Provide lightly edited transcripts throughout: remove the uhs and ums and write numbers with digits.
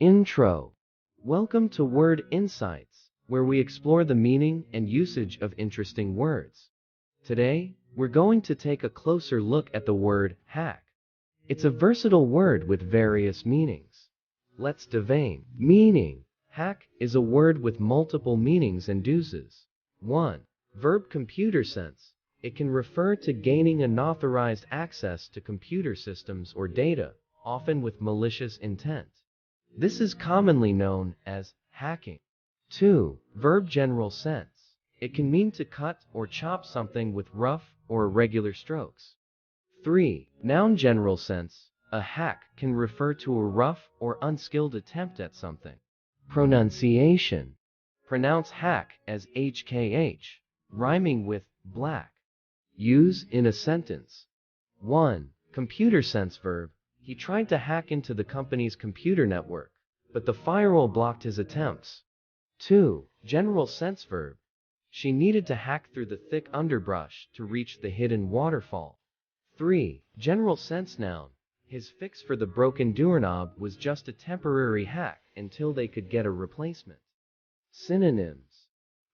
Intro. Welcome to Word Insights, where we explore the meaning and usage of interesting words. Today, we're going to take a closer look at the word hack. It's a versatile word with various meanings. Let's divine. Meaning. Hack is a word with multiple meanings and uses. 1. Verb computer sense. It can refer to gaining unauthorized access to computer systems or data, often with malicious intent. This is commonly known as hacking. 2. Verb general sense. It can mean to cut or chop something with rough or irregular strokes. 3. Noun general sense. A hack can refer to a rough or unskilled attempt at something. Pronunciation. Pronounce hack as HKH, rhyming with black. Use in a sentence. 1. Computer sense verb. He tried to hack into the company's computer network, but the firewall blocked his attempts. 2. General sense verb. She needed to hack through the thick underbrush to reach the hidden waterfall. 3. General sense noun. His fix for the broken doorknob was just a temporary hack until they could get a replacement. Synonyms.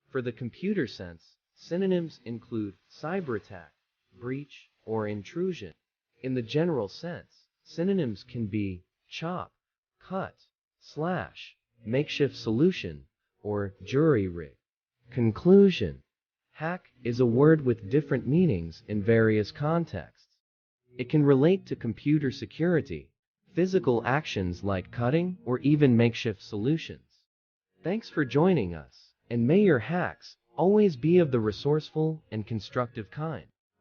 For the computer sense, synonyms include cyber attack, breach, or intrusion. In the general sense, synonyms can be chop, cut, slash, makeshift solution, or jury rig. Conclusion. Hack is a word with different meanings in various contexts. It can relate to computer security, physical actions like cutting, or even makeshift solutions. Thanks for joining us, and may your hacks always be of the resourceful and constructive kind.